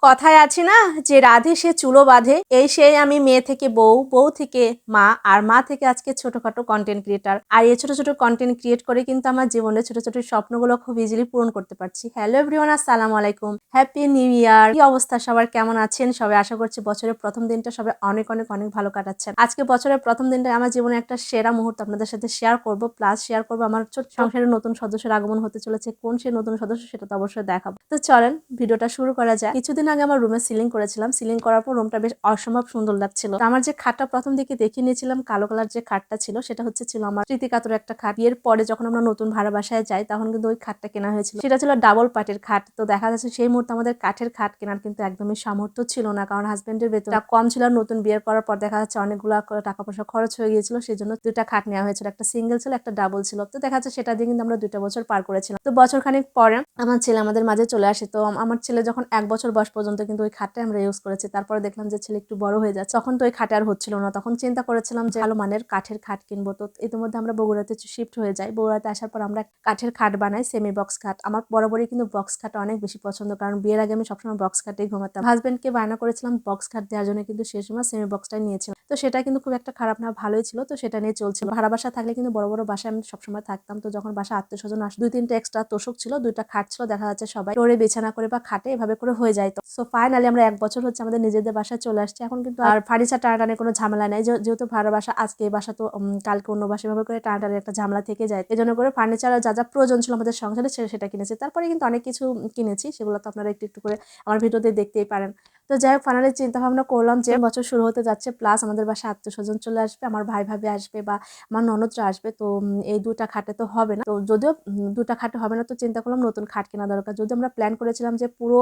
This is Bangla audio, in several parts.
কথায় আছে না যে রাধে সে চুলো বাঁধে, এই সেই আমি মেয়ে থেকে বউ, বউ থেকে মা, আর মা থেকে আজকে ছোটখাটো কন্টেন্ট ক্রিয়েটার। আর এই ছোট ছোট কন্টেন্ট ক্রিয়েট করে কিন্তু আমার জীবনের ছোট ছোট স্বপ্নগুলো খুব ইজিলি পূরণ করতে পারছি। হ্যালো এভরিওয়ান, আসসালামু আলাইকুম, হ্যাপি নিউ ইয়ার। কি অবস্থা সবার, কেমন আছেন সবাই? আশা করছি বছরের প্রথম দিনটা সবাই অনেক অনেক অনেক ভালো কাটাচ্ছেন। আজকে বছরের প্রথম দিনটা আমার জীবনে একটা সেরা মুহূর্ত আপনাদের সাথে শেয়ার করব, প্লাস শেয়ার করবো আমার ছোট্ট সংসারের নতুন সদস্যের আগমন হতে চলেছে। কোন সেই নতুন সদস্য সেটা তো অবশ্যই দেখাবো। তো চলেন ভিডিওটা শুরু করা যায়। কিছুদিন আগে আমার রুমে সিলিং করেছিলাম, সিলিং করার পর রুমটা বেশ অসম্ভব সুন্দর লাগছিল। আমার যে খাটটা প্রথম দিকে দেখিয়ে নিয়েছিলাম কালো কালার যে খাটটা ছিল, সেটা ছিল আমার স্মৃতিকাতর একটা খাট। এর পরে যখন আমরা নতুন ভাড়া বাসায় যাই তখন কিন্তু ওই খাটটা কেনা হয়েছিল, সেটা ছিল ডাবল পাটের খাট। তো দেখা যাচ্ছে সেই মুহূর্তে আমাদের কাঠের খাট কেনার কিন্তু একদমই সামর্থ্য ছিল না, কারণ হাজবেন্ডের বেতন কম ছিল। নতুন বিয়ের করার পর দেখা যাচ্ছে অনেকগুলো টাকা পয়সা খরচ হয়ে গিয়েছিল, সেই জন্য দুইটা খাট নেওয়া হয়েছিল, একটা সিঙ্গেল ছিল একটা ডাবল ছিল। তো দেখা যাচ্ছে সেটা দিয়ে কিন্তু আমরা 2টা বছর পার করেছিলাম। তো বছর খানিক পরে আমার ছেলে আমাদের মাঝে চলে আসে। তো আমার ছেলে যখন 1 বছর বয়স পর্যন্ত কিন্তু ওই খাটটাই আমরা ইউজ করেছি। তারপরে দেখলাম যে ছেলে একটু বড় হয়ে যাচ্ছে, তখন তো ওই খাটে আর হচ্ছিল না। তখন চিন্তা করেছিলাম যে ভালো মানের কাঠের খাট কিনবো। তো ইতিমধ্যে আমরা বগুড়াতে শিফট হয়ে যাই। বগুড়াতে আসার পর আমরা কাঠের খাট বানাই, সেমি বক্স খাট। আমার বরাবরই কিন্তু বক্স খাট অনেক বেশি পছন্দ, কারণ বিয়ের আগে আমি সবসময় বক্স খাটেই ঘুমাতাম। হাজবেন্ডকে বায়না করেছিলাম বক্স খাট দেওয়ার জন্য, কিন্তু সে সময় সেমি বক্সটাই নিয়েছিলাম। তো সেটা কিন্তু খুব একটা খারাপ না, ভালোই ছিল। তো সেটা নিয়ে চলছিল। ভাড়া বাসা থাকলে কিন্তু বড় বড় বাসায় আমি সবসময় থাকতাম। তো যখন বাসা আত্মীয় স্বজন আসে, 2-3টা এক্সট্রা তোষক ছিল, 2টা খাট ছিল, দেখা যাচ্ছে সবাই টোরে বিছানা করে বা খাটে এভাবে করে হয়ে যায়। তো সো ফাইনালি আমরা 1 বছর হচ্ছে আমাদের নিজেদের বাসায় চলে আসছি। এখন কিন্তু আর ফার্নিচার টানাটানির কোনো ঝামেলা নাই, যেহেতু ভাড়া বাসা, আজকে এই বাসা তো কালকে অন্য বাসা, এভাবে করে টানাটানির একটা ঝামেলা থেকে যায়। এই জন্য করে ফার্নিচার যা যা প্রয়োজন ছিল আমাদের সংসারে সেটা কিনেছি। তারপরে কিন্তু অনেক কিছু কিনেছি, সেগুলো তো আপনারা একটু একটু করে আমার ভিডিওতে দেখতেই পারেন। তো যাই হোক, ফাইনালি চিন্তা ভাবনা করলাম যে বছর শুরু হতে যাচ্ছে, প্লাস আমাদের বাসায় আত্মীয় স্বজন চলে আসবে, আমার ভাই ভাবি আসবে বা আমার ননদরা আসবে। তো এই 2টা খাটে তো হবে না। তো যদিও 2টা খাটে হবে না, তো চিন্তা করলাম নতুন খাট কেনা দরকার। যদি আমরা প্ল্যান করেছিলাম যে পুরো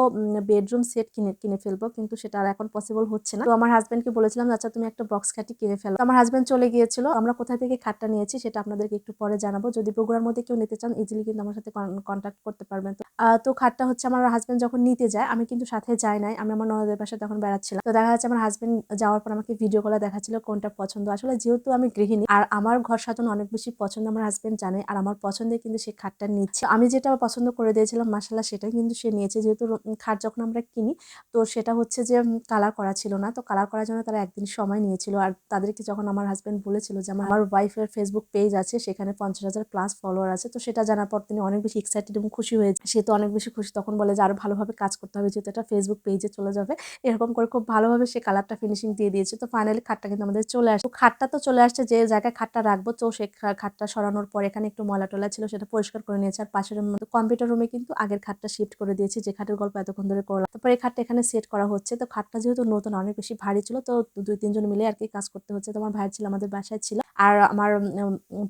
বেডরুম সেট কিনে ফেলবো, কিন্তু সেটা আর এখন পসিবল হচ্ছে না। তো আমার হাজবেন্ডকে বলেছিলাম আচ্ছা তুমি একটা বক্স খাটই কিনে ফেলো। আমার হাজবেন্ড চলে গিয়েছিল। আমরা কোথা থেকে খাটটা নিয়েছি সেটা আপনাদেরকে একটু পরে জানাবো। যদি বগুড়ার মধ্যে কেউ নিতে চান ইজিলি কিন্তু আমার সাথে কন্ট্যাক্ট করতে পারবেন। তো খাটটা হচ্ছে আমার হাজবেন্ড যখন নিতে যায়, আমি কিন্তু সাথে যাই নাই, আমি আমার ননদের বাসায় তখন বেড়াচ্ছিলাম। তো দেখা যাচ্ছে আমার হাজবেন্ড যাওয়ার পর আমাকে ভিডিও কলে দেখাচ্ছিল কোনটা পছন্দ। আসলে যেহেতু আমি গৃহিণী আর আমার ঘর সাজানো অনেক বেশি পছন্দ, আমার হাজবেন্ড জানে, আর আমার পছন্দে কিন্তু সে খাটটা নিচ্ছে। আমি যেটা পছন্দ করে দিয়েছিলাম মাশাআল্লাহ সেটাই কিন্তু সে নিয়েছে। যেহেতু খাট যখন আমরা কিনি তো সেটা হচ্ছে যে কালার করা ছিল না, তো কালার করার জন্য তারা একদিন সময় নিয়েছিল। আর তাদেরকে যখন আমার হাজবেন্ড বলেছিল যে আমার ওয়াইফের ফেসবুক পেজ আছে, সেখানে 50,000 প্লাস ফলোয়ার আছে, তো সেটা জানার পর তিনি অনেক বেশি এক্সাইটেড এবং খুশি হয়েছে। সে তো অনেক বেশি খুশি, তখন বলে যে আরো ভালোভাবে কাজ করতে হবে, যেহেতু এটা ফেসবুক পেজে চলে যাবে। এরকম করে খুব ভালোভাবে সে কালারটা ফিনিশিং দিয়ে দিয়েছে। তো ফাইনালি খাটটা কিন্তু আমাদের চলে আসছে। খাটটা তো চলে আসছে, যে জায়গায় খাটটা রাখবো তো সে খাটটা সরানোর পর এখানে একটু ময়লা টলা ছিল, সেটা পরিষ্কার করে নিয়েছে। আর পাশের মতো কম্পিউটার রুমে কিন্তু আগের খাটটা শিফট করে দিয়েছি, যে খাটের গল্প এতক্ষণ ধরে করলাম। তারপর এই খাটটা এখানে সেট করা হচ্ছে। তো খাটটা যেহেতু নতুন অনেক বেশি ভারী ছিল, তো 2-3 জন মিলে আর কি কাজ করতে হচ্ছে। তো আমার ভাই ছিল আমাদের বাসায় ছিল, আর আমার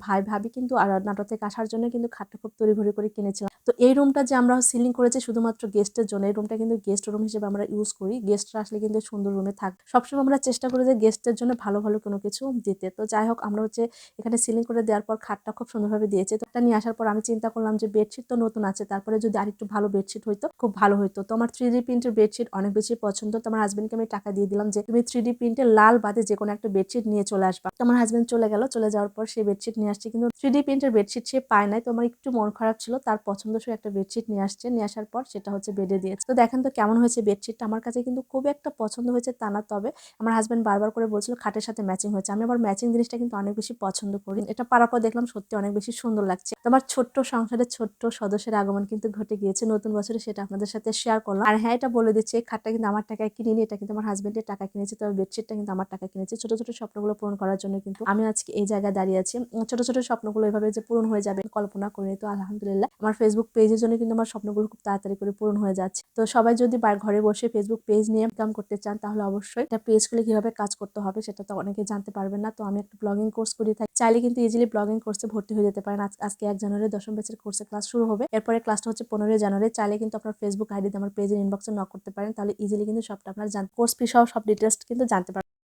ভাই ভাবি কিন্তু আর নাটোর থেকে আসার জন্য কিন্তু খাটটা খুব তড়িঘড়ি করে কিনেছিলাম। তো এই রুমটা যে আমরা সিলিং করেছি শুধুমাত্র গেস্টের জন্য, এই রুমটা কিন্তু গেস্ট রুম হিসেবে আমরা ইউজ করি। গেস্টরা আসলে কিন্তু সুন্দর রুমে থাকবে। সবসময় আমরা চেষ্টা করি যে গেস্টের জন্য ভালো ভালো কোনো কিছু দিতে। তো যাই হোক, আমরা হচ্ছে এখানে সিলিং করে দেওয়ার পর খাটটা খুব সুন্দরভাবে দিয়েছে। তো এটা নিয়ে আসার পর আমি চিন্তা করলাম যে বেডশিট তো নতুন আছে, তারপরে যদি আরেকটু ভালো বেডশিট হইতো খুব ভালো হইতো। তো আমার 3D প্রিন্টের বেডশিট অনেক বেশি পছন্দ। তো আমার হাজবেন্ডকে আমি টাকা দিয়ে দিলাম যে তুমি 3D প্রিন্টের লাল বাদে যে কোনো একটা বেডশিট নিয়ে চলে আসবা। তো আমার হাজবেন্ড চলে গেল, চলে যাওয়ার পর সেই বেডশিট নিয়ে আসছে, কিন্তু 3D প্রিন্টের বেডশিট সে পায় নাই। তো আমার একটু মন খারাপ ছিল, তার পছন্দসই একটা বেডশিট নিয়ে আসছে, নিয়ে আসার পর সেটা হচ্ছে বেডে দিয়েছে। তো দেখেন তো কেমন হয়েছে বেডশিটটা, আমার কাছে কিন্তু খুব একটা পছন্দ হয়েছে তা না, তবে আমার হাজবেন্ড বারবার করে বলছিল খাটের সাথে ম্যাচিং হয়েছে। আমি আবার ম্যাচিং জিনিসটা কিন্তু অনেক বেশি পছন্দ করি। এটা পারার পর দেখলাম সত্যি অনেক বেশি সুন্দর লাগছে। তোমার ছোট্ট সংসারের ছোট্ট সদস্যের আগমন কিন্তু ঘটে গিয়েছে নতুন বছরে, সেটা আপনাদের সাথে শেয়ার করলাম। আর হ্যাঁ, এটা বলে দিচ্ছি, এই খাটটা কিন্তু আমার টাকায় কিনিনি, এটা কিন্তু আমার হাজবেন্ডের টাকা কিনেছে। তবে বেডশিটটা কিন্তু আমার টাকা কিনেছে। ছোট ছোট স্বপ্নগুলো পূরণ করার জন্য কিন্তু আমি আজকে এই জায়গায় দাঁড়িয়ে আছি। ছোট ছোট স্বপ্নগুলো এভাবে যে পূরণ হয়ে যাবে কল্পনা করিনি। তো আলহামদুলিল্লাহ আমার ফেসবুক পেজের জন্য কিন্তু আমার স্বপ্নগুলো খুব তাড়াতাড়ি করে পূরণ হয়ে যাচ্ছে। তো সবাই যদি ঘরে বসে ফেসবুক পেজ নিয়ে ইনকাম করতে চান, তাহলে অবশ্যই একটা পেজ খুলে কিভাবে কাজ করতে হবে সেটা তো অনেকে জানতে পারবেন না। তো আমি একটা ব্লগিং কোর্স করে থাকি, চাইলে কিন্তু ইজিলি ব্লগিং কোর্সে ভর্তি হয়ে যেতে পারেন। আজকে 1 জানুয়ারি 10ম ব্যাচের কোর্সে ক্লাস শুরু হবে। এরপরে ক্লাসটা হচ্ছে 15 জানুয়ারি। চাইলে কিন্তু আপনার ফেসবুক আইডিতে আমার পেজের ইনবক্সে নক করতে পারেন, তাহলে ইজিলি কিন্তু সবটা আপনার কোর্স ফি সহ সব ডিটেলস কিন্তু জানতে পারবেন।